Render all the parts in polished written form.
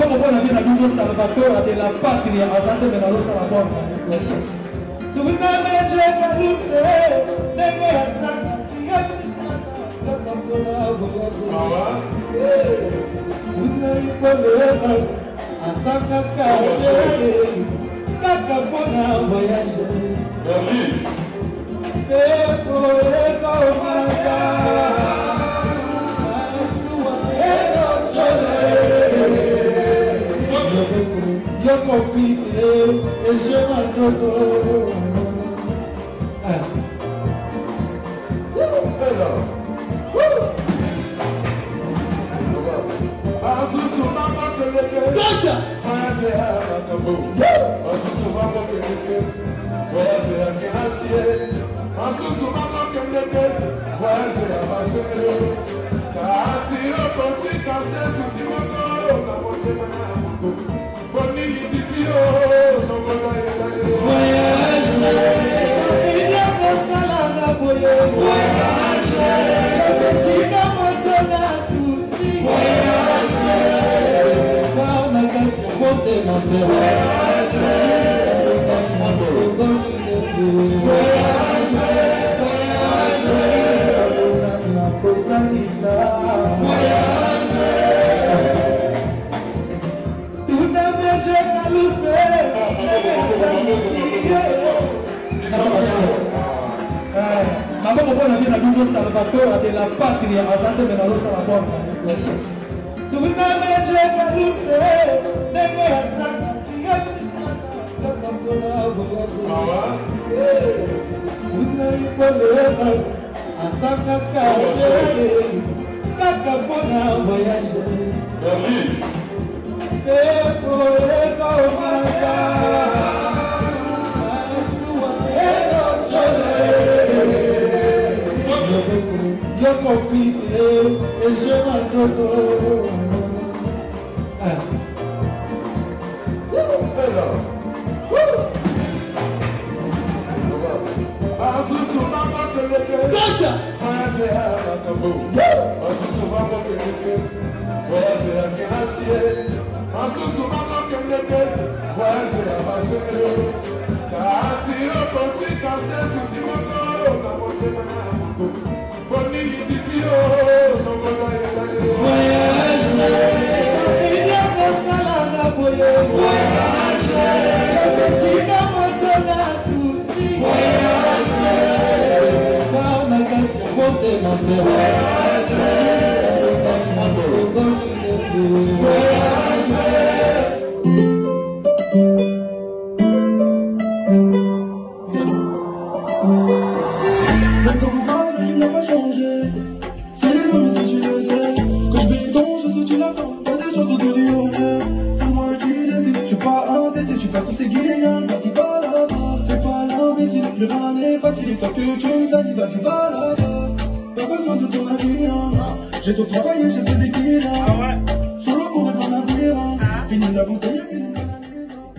Maboko pona vina biso Salvatore de la patria azate menazo salabona. Tuna mejeka luse nenge asanga yati kaka pona voyage. Tuna ikoleka asanga kaka pona voyage. Eko mata. Yo complice et je m'adore. Salvatore de la patria azate menazo salabona. Tuna mejeka luse nenge asanga yati kaka pona voyage. Tuna ikoleka asanga kaka pona voyage. Eko mata. Yo complice et je m'adore. J'ai tout travaillé, j'ai fait des kills. Solo pour être en avenir. Fini la bouteille, fini la maison.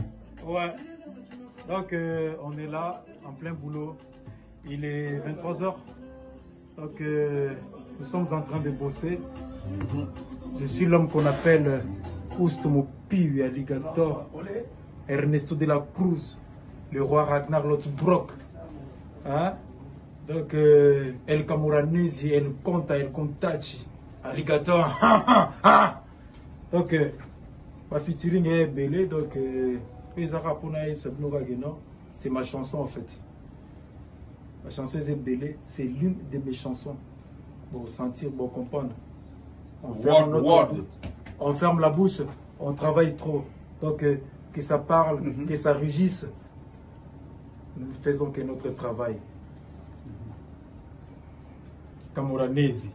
Ouais. Donc on est là, en plein boulot. Il est 23h. Donc nous sommes en train de bosser. Je suis l'homme qu'on appelle Customo Piu Alligator, Ernesto de la Cruz, le roi Ragnar Lothbrok. Hein? Donc El Camoranesi, El Conta, El Contaci, Alligator. Donc ma featuring est belé. Donc c'est ma chanson en fait. Ma chanson est belé, c'est l'une de mes chansons. Pour sentir, pour comprendre. On ferme la bouche, on travaille trop. Donc que ça parle, que ça rugisse, nous ne faisons que notre travail. Camoranesi.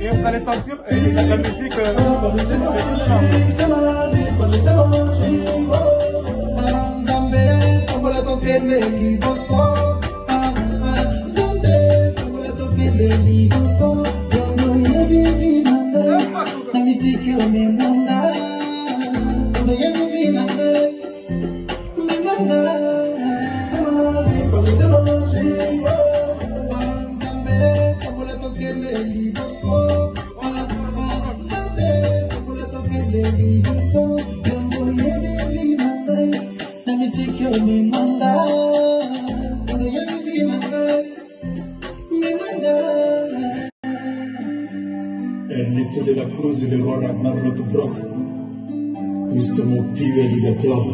Et vous allez sentir la musique. Ernesto de la Cruz, le roi Ragnar Lothbrok, Customo più alligator.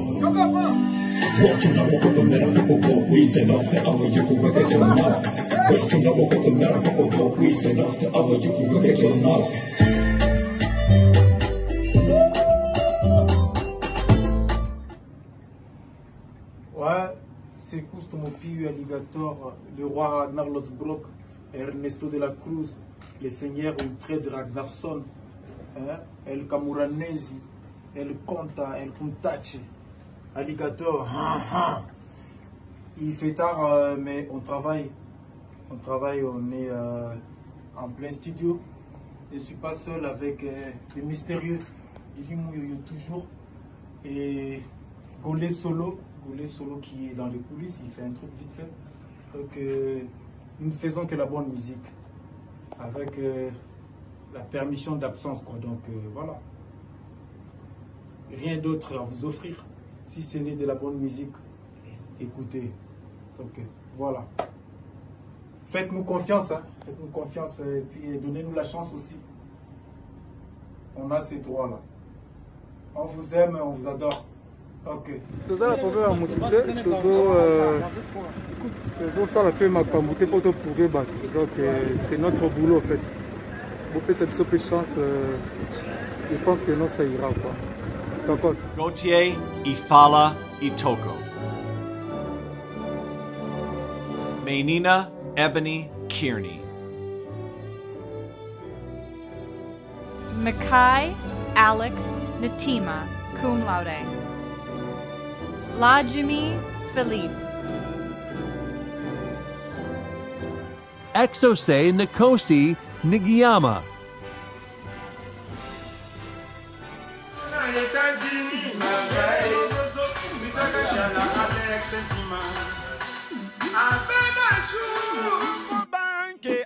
Watch una boca to mera poco, qui se notte amo io come che c'è un no. Watch una boca to mera poco, qui se notte amo io come che c'è un no. Ouais, c'est Customo più alligator, le roi Ragnar Lothbrok, Ernesto de la Cruz, le seigneur Uhtred Ragnarsson, hein, El Camoranesi, El Conta, El Kuntachi, Alligator. Il fait tard, mais on travaille. On travaille, on est en plein studio. Je ne suis pas seul avec les mystérieux. Il y a toujours. Et Golé Solo qui est dans les coulisses, il fait un truc vite fait. Donc, nous ne faisons que la bonne musique. Avec la permission d'absence, quoi. Donc, voilà. Rien d'autre à vous offrir. Si ce n'est de la bonne musique, écoutez. Donc, voilà. Faites-nous confiance, hein. Faites-nous confiance et puis donnez-nous la chance aussi. On a ces droits-là. On vous aime, on vous adore. Ok. C'est ça la première à motiver. Ça la fait ma camboute pour te prouver battre. Donc c'est notre boulot en fait. Vous faites cette super chance. Je pense que non, ça ira quoi. D'accord. Gauthier Ifala Itoko. Mainina Ebony Kearney. Mackay Alex Natima, cum laude. Vladimir Philippe. Exose Nkosi Nigiyama.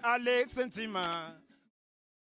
Alex Sentima.